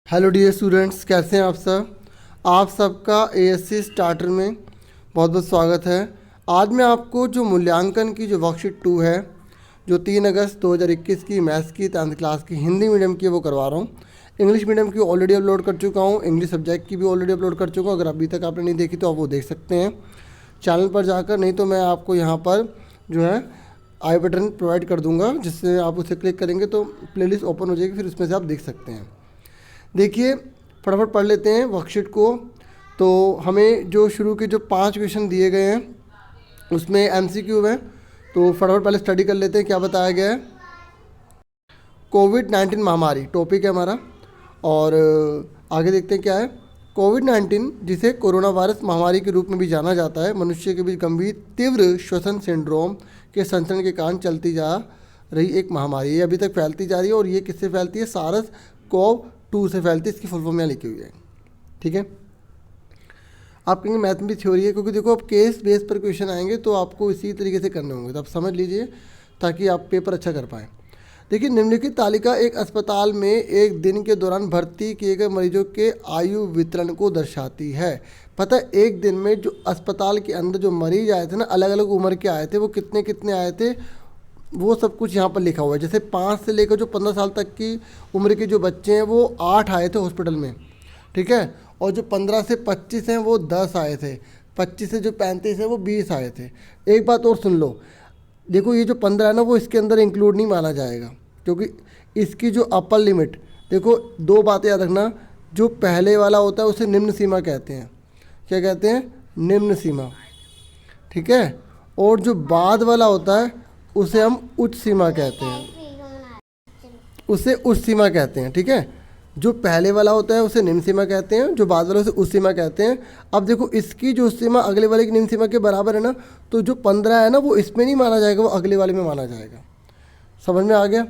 Hello dear students, कैसे हैं आप सब। आप सबका एएससी स्टार्टर में बहुत बहुत स्वागत है। आज मैं आपको जो मूल्यांकन की जो वर्कशीट 2 है, जो 3 अगस्त 2021 की मैथ्स की 10th क्लास की हिंदी मीडियम की वो करवा रहा हूँ। इंग्लिश मीडियम की ऑलरेडी अपलोड कर चुका हूँ, इंग्लिश सब्जेक्ट की भी ऑलरेडी अपलोड कर चुका हूँ। अगर अभी तक आपने नहीं देखी तो आप वो देख सकते हैं चैनल पर जाकर, नहीं तो मैं आपको यहाँ पर जो है आई बटन प्रोवाइड कर दूँगा, जिससे आप उसे क्लिक करेंगे तो प्लेलिस्ट ओपन हो जाएगी, फिर उसमें से आप देख सकते हैं। देखिए, फटाफट पढ़ लेते हैं वर्कशीट को। तो हमें जो शुरू के जो 5 क्वेश्चन दिए गए हैं उसमें एमसीक्यू है, तो फटाफट पहले स्टडी कर लेते हैं क्या बताया गया है। कोविड-19 महामारी टॉपिक है हमारा, और आगे देखते हैं क्या है। कोविड-19, जिसे कोरोना वायरस महामारी के रूप में भी जाना जाता है, मनुष्य के बीच गंभीर तीव्र श्वसन सिंड्रोम के संचरण के कारण चलती जा रही एक महामारी। ये अभी तक फैलती जा रही है, और ये किससे फैलती है? सारस कोव 2 से फैलती है। इसकी फुल फॉर्म यहाँ लिखी हुई है, ठीक है। आप कहेंगे मैथ में भी थ्योरी है, क्योंकि देखो अब केस बेस पर क्वेश्चन आएंगे तो आपको इसी तरीके से करने होंगे, तो आप समझ लीजिए ताकि आप पेपर अच्छा कर पाएँ। देखिए, निम्नलिखित तालिका एक अस्पताल में एक दिन के दौरान भर्ती किए गए मरीजों के आयु वितरण को दर्शाती है। पता है, एक दिन में जो अस्पताल के अंदर जो मरीज आए थे ना, अलग अलग उम्र के आए थे, वो कितने कितने आए थे वो सब कुछ यहाँ पर लिखा हुआ है। जैसे 5 से लेकर जो 15 साल तक की उम्र के जो बच्चे हैं वो 8 आए थे हॉस्पिटल में, ठीक है। और जो 15 से 25 हैं वो 10 आए थे। 25 से जो 35 हैं वो 20 आए थे। एक बात और सुन लो, देखो ये जो 15 है ना, वो इसके अंदर इंक्लूड नहीं माना जाएगा, क्योंकि इसकी जो अपर लिमिट, देखो 2 बातें याद रखना। जो पहले वाला होता है उसे निम्न सीमा कहते हैं। क्या कहते हैं? निम्न सीमा, ठीक है। और जो बाद वाला होता है उसे हम उच्च सीमा कहते हैं, उसे उच्च सीमा कहते हैं, ठीक है। जो पहले वाला होता है उसे निम्न सीमा कहते हैं, जो बाद वाला उसे उच्च सीमा कहते हैं। अब देखो, इसकी जो उच्च सीमा अगले वाले की निम्न सीमा के बराबर है ना, तो जो 15 है ना वो इसमें नहीं माना जाएगा, वो अगले वाले में माना जाएगा। समझ में आ गया?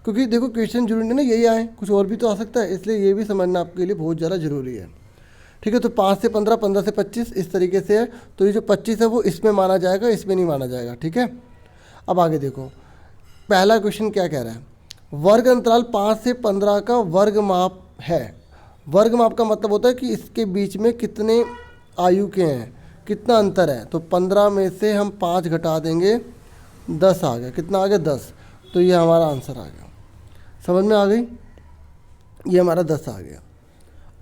क्योंकि देखो क्वेश्चन जरूरी नहीं ना यही आए, कुछ और भी तो आ सकता है, इसलिए ये भी समझना आपके लिए बहुत ज़्यादा ज़रूरी है, ठीक है। तो 5 से 15, 15 से 25 इस तरीके से है, तो ये जो 25 है वो इसमें माना जाएगा, इसमें नहीं माना जाएगा, ठीक है। अब आगे देखो, पहला क्वेश्चन क्या कह रहा है। वर्ग अंतराल 5 से 15 का वर्ग माप है। वर्ग माप का मतलब होता है कि इसके बीच में कितने आयु के हैं, कितना अंतर है। तो 15 में से हम 5 घटा देंगे, 10 आ गया। कितना आ गया? 10। तो ये हमारा आंसर आ गया। समझ में आ गई? ये हमारा 10 आ गया।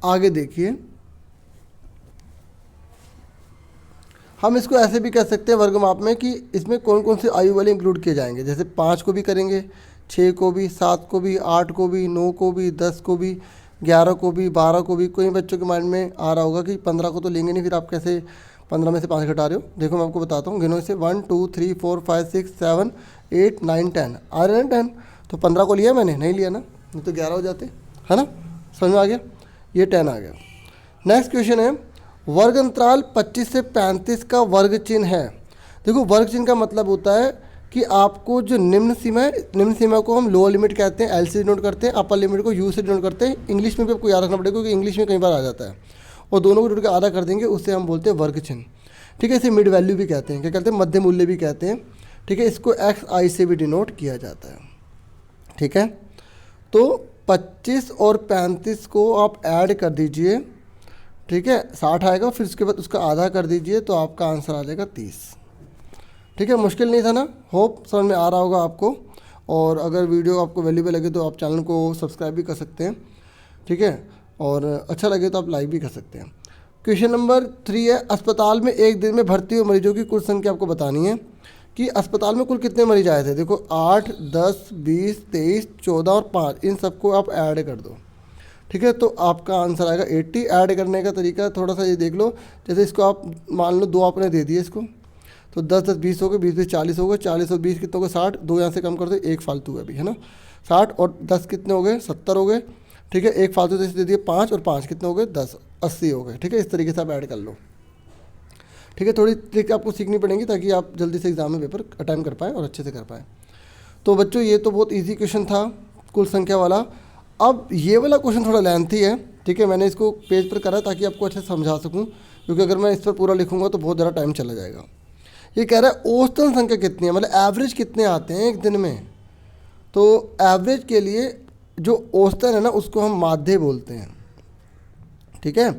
आगे देखिए, हम इसको ऐसे भी कह सकते हैं वर्ग माप में कि इसमें कौन कौन से आयु वाले इंक्लूड किए जाएंगे। जैसे 5 को भी करेंगे, 6 को भी, 7 को भी, 8 को भी, 9 को भी, 10 को भी, 11 को भी, 12 को भी। कोई बच्चों के माइंड में आ रहा होगा कि 15 को तो लेंगे नहीं, फिर आप कैसे 15 में से 5 घटा रहे हो। देखो मैं आपको बताता हूँ, गिनो इसे 1 2 3 4 5 6 7 8 9 10 आ रहे हैं 10। तो 15 को लिया मैंने? नहीं लिया ना, नहीं तो 11 हो जाते, है ना। समझ में आ गया? ये 10 आ गया। नेक्स्ट क्वेश्चन है, वर्ग अंतराल 25 से 35 का वर्ग चिन्ह है। देखो, वर्ग चिन्ह का मतलब होता है कि आपको जो निम्न सीमा है, निम्न सीमा को हम लोअर लिमिट कहते हैं, एल से डिनोट करते हैं, अपर लिमिट को यू से डिनोट करते हैं। इंग्लिश में भी आपको याद रखना पड़ेगा, क्योंकि इंग्लिश में कई बार आ जाता है, और दोनों को जोड़ के आधा कर देंगे, उससे हम बोलते हैं वर्ग चिन्ह, ठीक है। इसे मिड वैल्यू भी कहते हैं, क्या कहते हैं? मध्य मूल्य भी कहते हैं, ठीक है। इसको एक्स आई से भी डिनोट किया जाता है, ठीक है। तो 25 और 35 को आप ऐड कर दीजिए, ठीक है, 60 आएगा। फिर उसके बाद उसका आधा कर दीजिए, तो आपका आंसर आ जाएगा 30, ठीक है। मुश्किल नहीं था ना? होप समझ में आ रहा होगा आपको। और अगर वीडियो आपको वैल्यूबल लगे तो आप चैनल को सब्सक्राइब भी कर सकते हैं, ठीक है। और अच्छा लगे तो आप लाइक भी कर सकते हैं। क्वेश्चन नंबर 3 है, अस्पताल में एक दिन में भर्ती हुए मरीजों की कुल संख्या आपको बतानी है कि अस्पताल में कुल कितने मरीज आए थे। देखो 8, 10, 20, 23, 14 और 5, इन सबको आप ऐड कर दो, ठीक है। तो आपका आंसर आएगा 80। ऐड करने का तरीका थोड़ा सा ये देख लो, जैसे इसको आप मान लो 2 आपने दे दिए इसको, तो 10 10 20 हो गए, 20 20 40 हो गए, 40 और 20 कितने हो गए? 60। 2 यहाँ से कम कर दो, 1 फालतू है अभी, है ना। 60 और 10 कितने हो गए? 70 हो गए, ठीक है। 1 फालतू दे दिए 5, और 5 कितने हो गए? 10, 80 हो गए, ठीक है। इस तरीके से आप ऐड कर लो, ठीक है। थोड़ी ट्रिक आपको सीखनी पड़ेगी ताकि आप जल्दी से एग्जाम में पेपर अटेम्प्ट कर पाएँ और अच्छे से कर पाएँ। तो बच्चों, ये तो बहुत ईजी क्वेश्चन था कुल संख्या वाला। अब ये वाला क्वेश्चन थोड़ा लेंथी है, ठीक है। मैंने इसको पेज पर करा ताकि आपको अच्छे से समझा सकूं, क्योंकि अगर मैं इस पर पूरा लिखूंगा तो बहुत ज़्यादा टाइम चला जाएगा। ये कह रहा है औसतन संख्या कितनी है, मतलब एवरेज कितने आते हैं एक दिन में। तो एवरेज के लिए जो औसतन है ना, उसको हम माध्य बोलते हैं, ठीक है।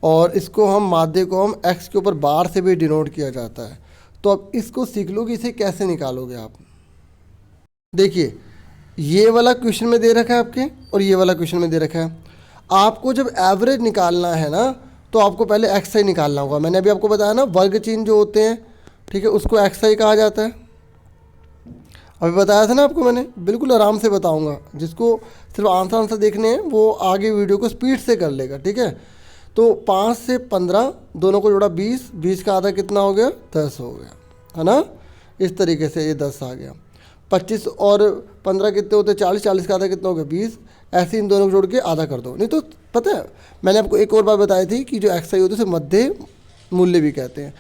और इसको हम माध्य को हम x के ऊपर बार से भी डिनोट किया जाता है। तो अब इसको सीख लो कि इसे कैसे निकालोगे आप। देखिए ये वाला क्वेश्चन में दे रखा है आपके और ये वाला क्वेश्चन में दे रखा है। आपको जब एवरेज निकालना है ना तो आपको पहले एक्स आई निकालना होगा। मैंने अभी आपको बताया ना वर्ग चिन्ह जो होते हैं, ठीक है, उसको एक्स आई कहा जाता है। अभी बताया था ना आपको मैंने, बिल्कुल आराम से बताऊंगा। जिसको सिर्फ आंसर देखने हैं वो आगे वीडियो को स्पीड से कर लेगा, ठीक है। तो 5 से 15 दोनों को जोड़ा 20, 20 का आधा कितना हो गया, 10 हो गया, है ना। इस तरीके से ये 10 आ गया। 25 और 15 कितने होते हैं, 40, 40 का आधा कितना हो गया, 20। ऐसे इन दोनों को जोड़ के आधा कर दो। नहीं तो पता है मैंने आपको एक और बात बताई थी कि जो एक्स आई होती है उसे मध्य मूल्य भी कहते हैं।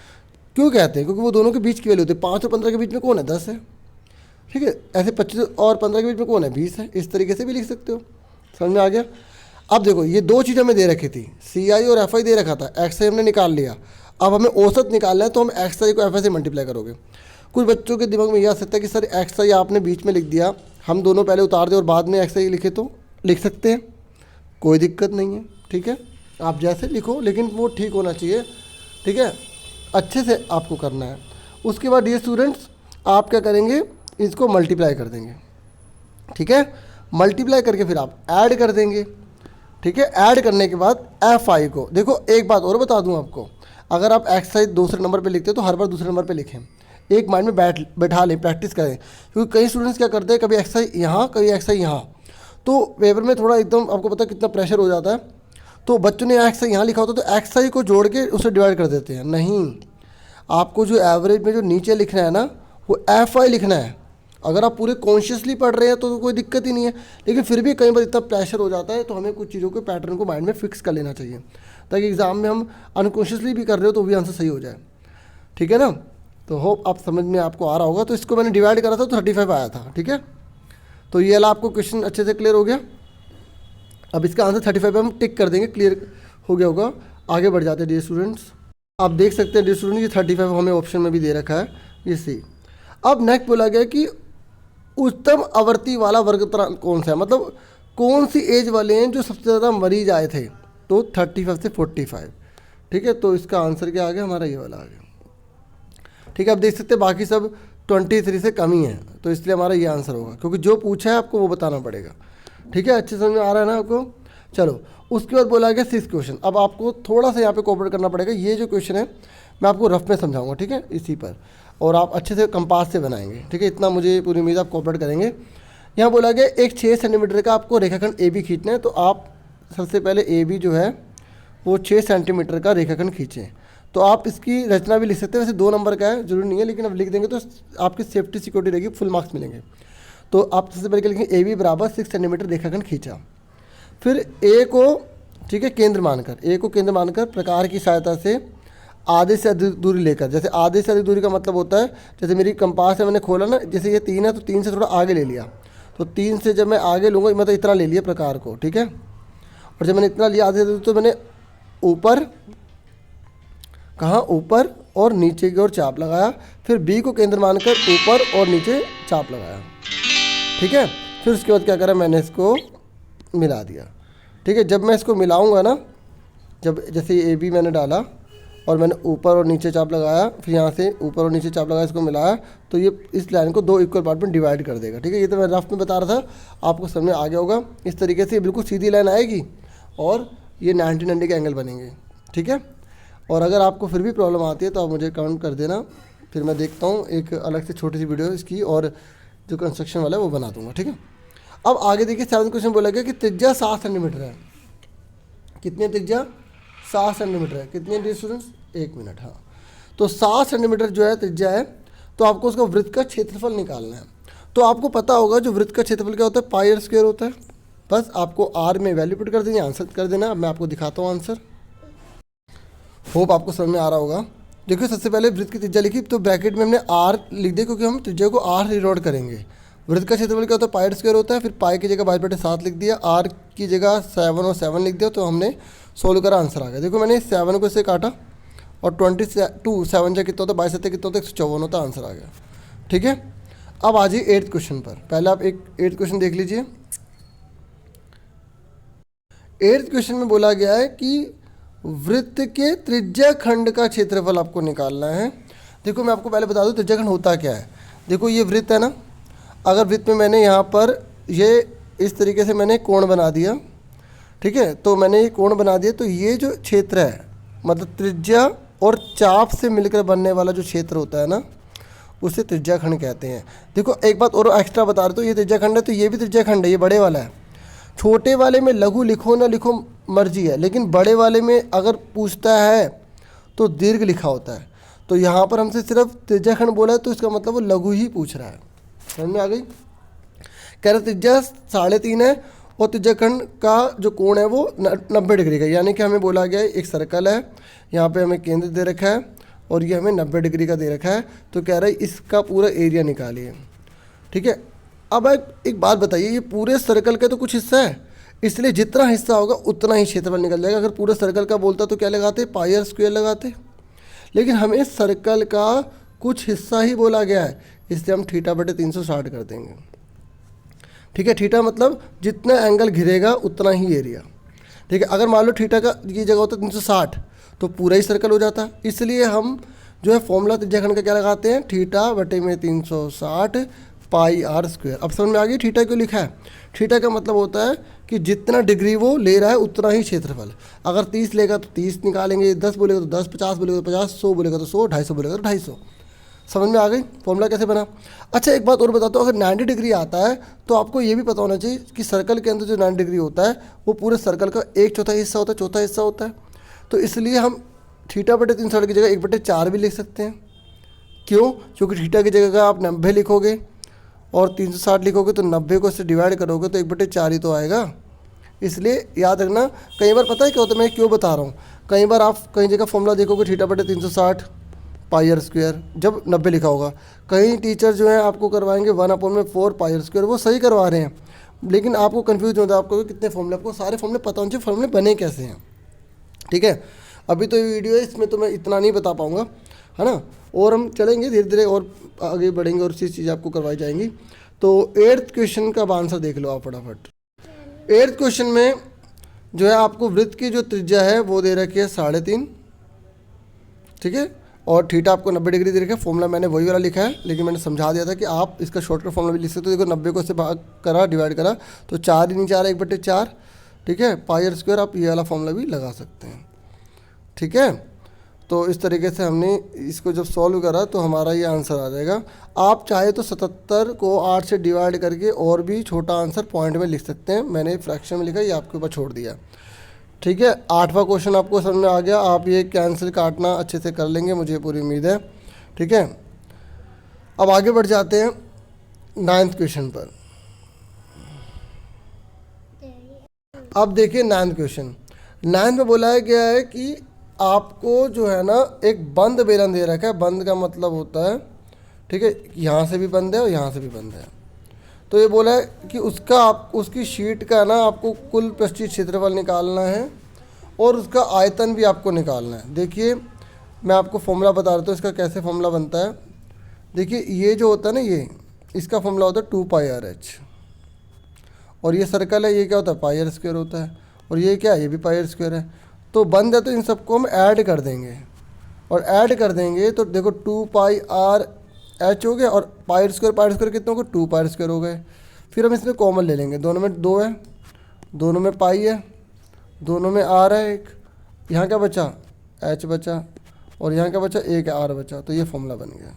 क्यों कहते हैं, क्योंकि वो दोनों के बीच की वैल्यू होती है। 5 और 15 के बीच में कौन है, 10 है, ठीक है। ऐसे 25 और 15 के बीच में कौन है, 20 है। इस तरीके से भी लिख सकते हो। समझ में आ गया। अब देखो ये दो चीज़ें हमें दे रखी थी, सी आई और एफ आई दे रखा था। एक्स आई हमने निकाल लिया। अब हमें औसत निकालना है तो हम एक्स आई को एफ आई से मल्टीप्लाई करोगे। कुछ बच्चों के दिमाग में यह आ सकता है कि सर एक्स आई आपने बीच में लिख दिया, हम दोनों पहले उतार दें और बाद में एक्स आई लिखे, तो लिख सकते हैं, कोई दिक्कत नहीं है, ठीक है। आप जैसे लिखो लेकिन वो ठीक होना चाहिए, ठीक है, अच्छे से आपको करना है। उसके बाद डियर स्टूडेंट्स आप क्या करेंगे, इसको मल्टीप्लाई कर देंगे, ठीक है। मल्टीप्लाई करके फिर आप ऐड कर देंगे, ठीक है। ऐड करने के बाद एफ आई को, देखो एक बात और बता दूं आपको, अगर आप एक्स आई दूसरे नंबर पे लिखते हो तो हर बार दूसरे नंबर पे लिखें। एक माइंड में बैठा लें, प्रैक्टिस करें। क्योंकि कई स्टूडेंट्स क्या करते हैं, कभी एक्स आई यहाँ कभी एक्स आई यहाँ, तो पेपर में थोड़ा एकदम आपको पता कितना प्रेशर हो जाता है। तो बच्चों ने एक्स आई यहाँ लिखा होता तो एक्स आई को जोड़ के उसे डिवाइड कर देते हैं। नहीं, आपको जो एवरेज में जो नीचे लिखना है ना वो एफ आई लिखना है। अगर आप पूरे कॉन्शियसली पढ़ रहे हैं तो कोई दिक्कत ही नहीं है, लेकिन फिर भी कई बार इतना प्रेशर हो जाता है तो हमें कुछ चीज़ों के पैटर्न को माइंड में फिक्स कर लेना चाहिए, ताकि एग्ज़ाम में हम अनकॉन्शियसली भी कर रहे हो तो भी आंसर सही हो जाए, ठीक है ना। तो होप आप समझ में आपको आ रहा होगा। तो इसको मैंने डिवाइड करा था तो 35 आया था, ठीक है। तो ये वाला आपको क्वेश्चन अच्छे से क्लियर हो गया। अब इसका आंसर 35 पे हम टिक कर देंगे, क्लियर हो गया होगा। आगे बढ़ जाते हैं डियर स्टूडेंट्स। आप देख सकते हैं डियर स्टूडेंट ये 35 हमें ऑप्शन में भी दे रखा है, ये सी। अब नेक्स्ट बोला गया कि उच्चतम आवर्ती वाला वर्ग कौन सा है, मतलब कौन सी एज वाले हैं जो सबसे ज़्यादा मरीज आए थे। तो 35 से 45, ठीक है। तो इसका आंसर क्या आ गया, हमारा ये वाला आ गया, ठीक है। आप देख सकते हैं बाकी सब 23 से कम ही है, तो इसलिए हमारा ये आंसर होगा, क्योंकि जो पूछा है आपको वो बताना पड़ेगा, ठीक है। अच्छे समझ में आ रहा है ना आपको। चलो उसके बाद बोला गया 6 क्वेश्चन। अब आपको थोड़ा सा यहाँ पे कोऑपरेट करना पड़ेगा। ये जो क्वेश्चन है मैं आपको रफ में समझाऊंगा, ठीक है, इसी पर, और आप अच्छे से कंपास से बनाएंगे, ठीक है। इतना मुझे पूरी उम्मीद आप कोऑपरेट करेंगे। यहाँ बोला गया एक 6 सेंटीमीटर का आपको रेखाखंड ए बी खींचना है। तो आप सबसे पहले ए बी जो है वो 6 सेंटीमीटर का रेखाखंड खींचें। तो आप इसकी रचना भी लिख सकते हैं, वैसे 2 नंबर का है, जरूरी नहीं है, लेकिन अब लिख देंगे तो आपकी सेफ्टी सिक्योरिटी रहेगी, फुल मार्क्स मिलेंगे। तो आप सबसे पहले लिखेंगे ए बी बराबर 6 सेंटीमीटर रेखाखंड खींचा। फिर ए को, ठीक है, केंद्र मानकर, ए को केंद्र मानकर प्रकार की सहायता से आधे से अधिक दूरी लेकर, जैसे आधे से अधिक दूरी का मतलब होता है, जैसे मेरी कंपास है मैंने खोला ना, जैसे ये 3 है तो 3 से थोड़ा आगे ले लिया। तो 3 से जब मैं आगे लूँगा मतलब इतना ले लिया प्रकार को, ठीक है। और जब मैंने इतना लिया आधे से, तो मैंने ऊपर, कहाँ, ऊपर और नीचे की ओर चाप लगाया। फिर बी को केंद्र मानकर ऊपर और नीचे चाप लगाया, ठीक है। फिर उसके बाद क्या करा, मैंने इसको मिला दिया, ठीक है। जब मैं इसको मिलाऊंगा ना, जब जैसे ए बी मैंने डाला और मैंने ऊपर और नीचे चाप लगाया, फिर यहाँ से ऊपर और नीचे चाप लगाया, इसको मिलाया, तो ये इस लाइन को 2 इक्वल पार्ट में डिवाइड कर देगा, ठीक है। ये तो मैं रफ में बता रहा था, आपको समझ में आ गया होगा। इस तरीके से बिल्कुल सीधी लाइन आएगी और ये 90 के एंगल बनेंगे, ठीक है। और अगर आपको फिर भी प्रॉब्लम आती है तो आप मुझे कमेंट कर देना, फिर मैं देखता हूँ एक अलग से छोटी सी वीडियो इसकी, और जो कंस्ट्रक्शन वाला है वो बना दूंगा, ठीक है। अब आगे देखिए 7वां क्वेश्चन बोला गया कि त्रिज्या 7 सेंटीमीटर है। कितनी त्रिज्या, 7 सेंटीमीटर है। कितने डियर स्टूडेंट्स, 1 मिनट, हाँ। तो 7 सेंटीमीटर जो है त्रिज्या है, तो आपको उसका वृत्त का क्षेत्रफल निकालना है। तो आपको पता होगा जो वृत्त का क्षेत्रफल क्या होता है, पाई आर स्क्वायर होता है। बस आपको आर में वैल्यू पुट कर देनी, आंसर कर देना। अब मैं आपको दिखाता हूँ आंसर, होप आपको समझ में आ रहा होगा। देखिए सबसे पहले वृत्त की त्रिज्या लिखी, तो ब्रैकेट में हमने आर लिख दिया, क्योंकि हम त्रिज्या को आर डिनोट करेंगे। वृत्त का क्षेत्रफल क्या होता है, पाई आर स्क्वायर होता है। फिर पाई की जगह 22/7 लिख दिया, आर की जगह 7 और 7 लिख दिया, तो हमने सोल्व करा, आंसर आ गया। देखो मैंने 7 को इससे काटा और 22 7 जा कितना होता है, 22 7 कितना होता है, 154 होता है, आंसर आ गया, ठीक है। अब आ जाइए 8th क्वेश्चन पर। पहले आप एक 8th क्वेश्चन देख लीजिए। 8th क्वेश्चन में बोला गया है कि वृत्त के त्रिज्या खंड का क्षेत्रफल आपको निकालना है। देखो मैं आपको पहले बता दूं त्रिज्या खंड होता क्या है। देखो ये वृत्त है ना, अगर वृत्त में मैंने यहाँ पर ये इस तरीके से मैंने कोण बना दिया, ठीक है, तो मैंने ये कोण बना दिया, तो ये जो क्षेत्र है मतलब त्रिज्या और चाप से मिलकर बनने वाला जो क्षेत्र होता है ना, उसे त्रिज्या खंड कहते हैं। देखो एक बात और एक्स्ट्रा बता रहा हूँ, तो ये त्रिज्या खंड है तो ये भी त्रिज्या खंड है, ये बड़े वाला है। छोटे वाले में लघु लिखो ना लिखो मर्जी है, लेकिन बड़े वाले में अगर पूछता है तो दीर्घ लिखा होता है। तो यहाँ पर हमसे सिर्फ त्रिज्या खंड बोला है तो इसका मतलब वो लघु ही पूछ रहा है। समझ में आ गई? कह रहे त्रिज्या 3.5 है और त्रिज्या खंड का जो कोण है वो 90 डिग्री का, यानी कि हमें बोला गया है एक सर्कल है, यहाँ पे हमें केंद्र दे रखा है और ये हमें 90 डिग्री का दे रखा है, तो कह रहा है इसका पूरा एरिया निकालिए। ठीक है, अब एक बात बताइए, ये पूरे सर्कल का तो कुछ हिस्सा है, इसलिए जितना हिस्सा होगा उतना ही क्षेत्रफल निकल जाएगा। अगर पूरे सर्कल का बोलता तो क्या लगाते, पाई स्क्वायर लगाते, लेकिन हमें सर्कल का कुछ हिस्सा ही बोला गया है, इसलिए हम θ/360 कर देंगे। ठीक है, थीटा मतलब जितना एंगल घिरेगा उतना ही एरिया। ठीक है, अगर मान लो थीटा का ये जगह होता 360 तो पूरा ही सर्कल हो जाता, इसलिए हम जो है फॉर्मूला त्रिज्या खंड का क्या लगाते हैं, θ/360 पाई आर स्क्वायर। अब समझ में आ गई थीटा क्यों लिखा है। थीटा का मतलब होता है कि जितना डिग्री वो ले रहा है उतना ही क्षेत्रफल। अगर 30 लेगा तो 30 निकालेंगे, 10 बोलेगा तो 10, 50 बोलेगा तो 50, 100 बोलेगा तो 100, 250 बोलेगा तो 250। समझ में आ गई फॉर्मूला कैसे बना। अच्छा एक बात और बताता हूँ, अगर 90 डिग्री आता है तो आपको ये भी पता होना चाहिए कि सर्कल के अंदर जो 90 डिग्री होता है वो पूरे सर्कल का 1/4 हिस्सा होता है, चौथा हिस्सा होता है। तो इसलिए हम θ/360 की जगह 1/4 भी लिख सकते हैं। क्यों? क्योंकि थीटा की जगह आप 90 लिखोगे और 360 लिखोगे तो 90 को इससे डिवाइड करोगे तो 1/4 ही तो आएगा। इसलिए याद रखना, कई बार पता है क्या होता है, मैं क्यों बता रहा हूँ, कई बार आप कई जगह फॉर्मूला देखोगे θ/360 पाई आर स्क्वायर जब 90 लिखा होगा। कई टीचर जो है आपको करवाएंगे 1/4 पाई आर स्क्वायर, वो सही करवा रहे हैं, लेकिन आपको कन्फ्यूज होता है, आपको कितने फॉर्मूले, आपको सारे फॉर्मूले पता होने चाहिए, फॉर्मूले बने कैसे हैं। ठीक है, अभी तो ये वीडियो है, इसमें तो मैं इतना नहीं बता पाऊँगा, है ना, और हम चलेंगे धीरे धीरे और आगे बढ़ेंगे और चीज़ें आपको करवाई जाएंगी। तो 8th क्वेश्चन का आंसर देख लो आप फटाफट। 8th क्वेश्चन में जो है आपको वृत्त की जो त्रिज्या है वो दे रखी है 3.5, ठीक है, और थीटा आपको 90 डिग्री दे रखा है। फॉर्मूला मैंने वही वाला लिखा है, लेकिन मैंने समझा दिया था कि आप इसका शॉर्टकट फॉर्मूला भी लिख सकते हो। देखो 90 को से भाग करा, डिवाइड करा तो 4 ही नीचे आ रहा है, 1/4। ठीक है, पाई आर स्क्वायर आप ये वाला फॉर्मूला भी लगा सकते हैं। ठीक है, तो इस तरीके से हमने इसको जब सॉल्व करा तो हमारा ये आंसर आ जाएगा। आप चाहे तो 77 को 8 से डिवाइड करके और भी छोटा आंसर पॉइंट में लिख सकते हैं, मैंने फ्रैक्शन में लिखा, ये आपके ऊपर छोड़ दिया। ठीक है, 8वां क्वेश्चन आपको समझ में आ गया, आप ये कैंसिल काटना अच्छे से कर लेंगे, मुझे पूरी उम्मीद है। ठीक है, अब आगे बढ़ जाते हैं 9th क्वेश्चन पर। अब देखिए 9th क्वेश्चन। 9th में बोला गया है कि आपको जो है ना एक बंद बेलन दे रखा है। बंद का मतलब होता है, ठीक है, यहाँ से भी बंद है और यहाँ से भी बंद है। तो ये बोला है कि उसकी शीट का ना आपको कुल पृष्ठीय क्षेत्रफल निकालना है और उसका आयतन भी आपको निकालना है। देखिए मैं आपको फॉर्मूला बता रहा हूँ इसका कैसे फॉर्मूला बनता है। देखिए ये जो होता है ना, ये इसका फॉर्मूला होता है 2πr/h, और ये सर्कल है, ये क्या होता है, पाई आर स्क्वायर होता है, और ये क्या है, ये भी पाई आर स्क्वायर है। तो बंद है तो इन सबको हम ऐड कर देंगे, और ऐड कर देंगे तो देखो 2πr/h हो गया, और पाई आर स्क्वायर कितने हो गए, 2πr² हो गए। फिर हम इसमें कॉमन ले लेंगे, दोनों में 2 है, दोनों में पाई है, दोनों में r है एक, यहाँ क्या बचा, h बचा, और यहाँ क्या बचा, एक r बचा। तो ये फॉर्मूला बन गया,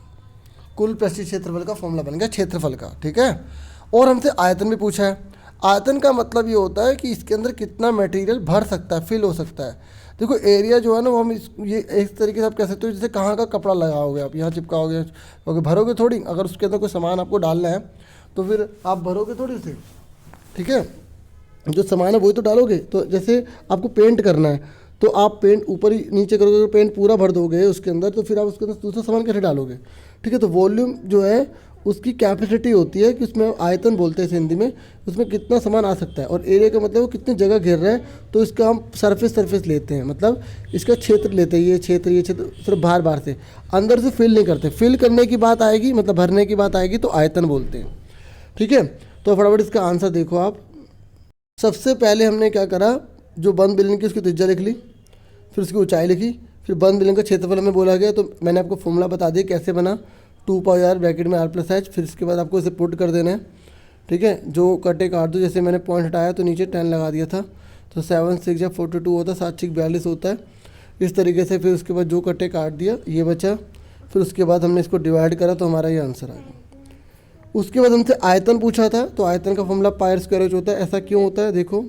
कुल पृष्ठीय क्षेत्रफल का फॉर्मूला बन गया क्षेत्रफल का। ठीक है, और हमसे आयतन भी पूछा है। आयतन का मतलब ये होता है कि इसके अंदर कितना मटेरियल भर सकता है, फिल हो सकता है। देखो एरिया जो है ना वो हम ये एक तरीके से आप कह सकते हो जैसे कहाँ का कपड़ा लगाओगे, आप यहाँ चिपकाओगे, क्योंकि भरोगे थोड़ी, अगर उसके अंदर कोई सामान आपको डालना है तो फिर आप भरोगे थोड़ी उसे। ठीक है, जो सामान है वही तो डालोगे। तो जैसे आपको पेंट करना है तो आप पेंट ऊपर ही नीचे करोगे, पेंट पूरा भर दोगे उसके अंदर, तो फिर आप उसके अंदर दूसरा सामान कैसे डालोगे। ठीक है, तो वॉल्यूम जो है उसकी कैपेसिटी होती है कि उसमें आयतन बोलते हैं इसे हिंदी में, उसमें कितना सामान आ सकता है, और एरिया का मतलब वो कितनी जगह घेर रहा है। तो इसका हम सरफेस लेते हैं, मतलब इसका क्षेत्र लेते हैं, ये क्षेत्र सिर्फ बाहर से, अंदर से फिल नहीं करते। फिल करने की बात आएगी, मतलब भरने की बात आएगी तो आयतन बोलते हैं। ठीक है, तो फटाफट इसका आंसर देखो आप। सबसे पहले हमने क्या करा, जो बंद बेलन की उसकी त्रिज्या लिख ली, फिर उसकी ऊंचाई लिखी, फिर बंद बिल्डिंग का क्षेत्रफल हमें बोला गया, तो मैंने आपको फॉर्मूला बता दिया कैसे बना, 2 पाई r ब्रैकेट में r+h। फिर इसके बाद आपको इसे पुट कर देना है, ठीक है। जो कटे काट दो, जैसे मैंने पॉइंट हटाया तो नीचे 10 लगा दिया था, तो 7 6 42 होता है, 7 6 42 होता है, इस तरीके से। फिर उसके बाद जो कटे काट दिया ये बचा, फिर उसके बाद हमने इसको डिवाइड करा तो हमारा ये आंसर आ गया। उसके बाद हमसे आयतन पूछा था, तो आयतन का फॉर्मूला πr² होता है। ऐसा क्यों होता है, देखो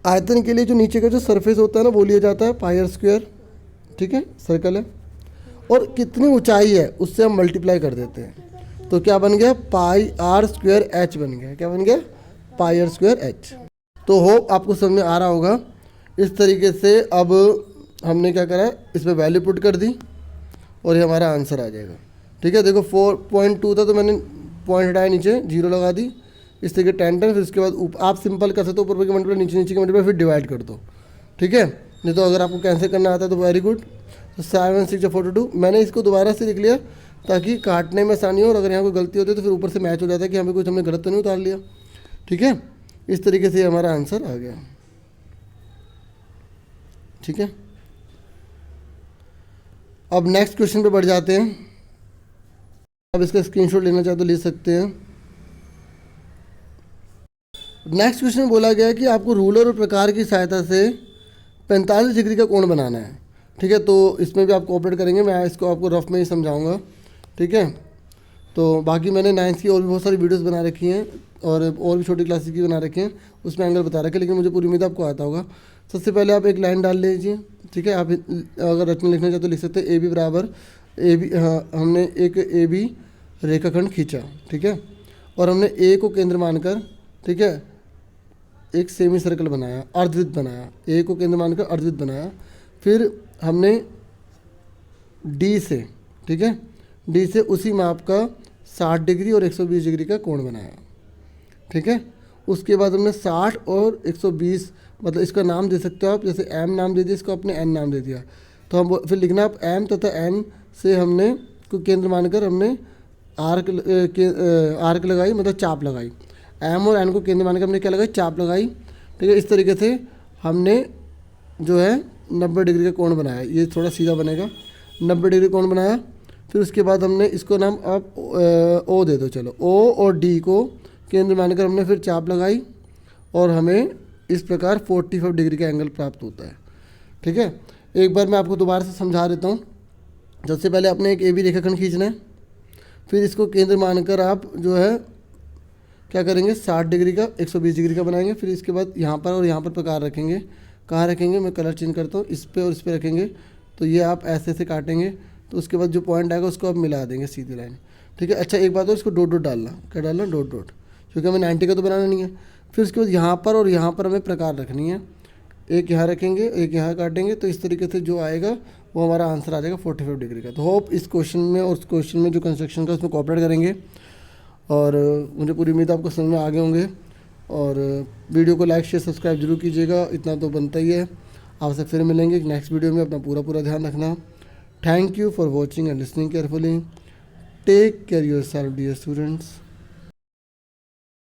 आयतन के लिए जो नीचे का जो सरफेस होता है ना वो लिया जाता है πr², ठीक है, सर्कल है, और कितनी ऊंचाई है उससे हम मल्टीप्लाई कर देते हैं, तो क्या बन गया πr²h बन गया। क्या बन गया, πr²h। तो होप आपको समझ में आ रहा होगा। इस तरीके से अब हमने क्या करा, इसमें वैल्यू पुट कर दी और ये हमारा आंसर आ जाएगा, ठीक है। देखो 4.2 था तो मैंने पॉइंट हटाया, नीचे 0 लगा दी, इस तरीके 10 10। फिर उसके बाद आप सिंपल कर सकते हो, ऊपर के मल्टीप्लाई नीचे नीचे के मल्टीप्लाई, फिर डिवाइड कर दो, ठीक है। नहीं तो अगर आपको कैंसिल करना आता है तो वेरी गुड। तो 7 6 42, मैंने इसको दोबारा से लिख लिया ताकि काटने में आसानी हो, और अगर यहाँ कोई गलती होती है तो फिर ऊपर से मैच हो जाता है कि हमें कुछ हमने गलत तो नहीं उतार लिया, ठीक है। इस तरीके से हमारा आंसर आ गया, ठीक है। अब नेक्स्ट क्वेश्चन पे बढ़ जाते हैं। अब इसका स्क्रीनशॉट लेना चाहे तो ले सकते हैं। नेक्स्ट क्वेश्चन में बोला गया है कि आपको रूलर और प्रकार की सहायता से 45 डिग्री का कोण बनाना है, ठीक है। तो इसमें भी आप कोऑपरेट करेंगे, मैं इसको आपको रफ में ही समझाऊंगा, ठीक है। तो बाकी मैंने 9th की और भी बहुत सारी वीडियोस बना रखी हैं, और भी छोटी क्लासेस की बना रखी हैं, उसमें एंगल बता रखे, लेकिन मुझे पूरी उम्मीद आपको आता होगा। सबसे पहले आप एक लाइन डाल लीजिए, ठीक है। आप अगर रचना लिखना चाहते तो लिख सकते हैं ए बी बराबर ए बी, हाँ हमने एक ए बी रेखाखंड खींचा, ठीक है, और हमने ए को केंद्र मानकर, ठीक है, एक सेमी सर्कल बनाया, अर्धवृत्त बनाया, ए को केंद्र मानकर अर्धवृत्त बनाया। फिर हमने डी से, ठीक है, डी से उसी माप का 60 डिग्री और 120 डिग्री का कोण बनाया, ठीक है। उसके बाद हमने 60 और 120, मतलब इसका नाम दे सकते हो आप, जैसे एम नाम दे दिया, इसको अपने एन नाम दे दिया, तो हम फिर लिखना आप एम तथा एन से हमने को केंद्र मानकर हमने आर्क लगाई, मतलब चाप लगाई। एम और एन को केंद्र मानकर हमने क्या लगाई, चाप लगाई, ठीक है। इस तरीके से हमने जो है 90 डिग्री का कोण बनाया, ये थोड़ा सीधा बनेगा, 90 डिग्री कोण बनाया। फिर उसके बाद हमने इसको नाम आप ओ दे दो, चलो ओ और डी को केंद्र मानकर हमने फिर चाप लगाई, और हमें इस प्रकार 45 डिग्री का एंगल प्राप्त होता है, ठीक है। एक बार मैं आपको दोबारा से समझा देता हूँ। सबसे पहले आपने एक ए बी रेखाखंड खींचना है, फिर इसको केंद्र मानकर आप जो है क्या करेंगे, 60 डिग्री का 120 डिग्री का बनाएंगे। फिर इसके बाद यहाँ पर और यहाँ पर प्रकार रखेंगे, कहाँ रखेंगे, मैं कलर चेंज करता हूँ, इस पर और इस पर रखेंगे, तो ये आप ऐसे ऐसे काटेंगे, तो उसके बाद जो पॉइंट आएगा उसको आप मिला देंगे सीधी लाइन, ठीक है। अच्छा एक बात और, इसको डॉट डॉट डालना, क्या डालना, डॉट डॉट, क्योंकि हमें 90 का तो बनाना नहीं है। फिर उसके बाद यहाँ पर और यहाँ पर हमें प्रकार रखनी है, एक यहाँ रखेंगे, एक यहाँ काटेंगे, तो इस तरीके से जो आएगा वो हमारा आंसर आ जाएगा 45 डिग्री का। तो होप इस क्वेश्चन में और उस क्वेश्चन में जो कंस्ट्रक्शन का उसमें कोऑपरेट करेंगे, और मुझे पूरी उम्मीद आपको समझ में आगे होंगे। और वीडियो को लाइक शेयर सब्सक्राइब जरूर कीजिएगा, इतना तो बनता ही है। आपसे फिर मिलेंगे नेक्स्ट वीडियो में, अपना पूरा ध्यान रखना। Thank you for watching and listening carefully. Take care yourself dear students.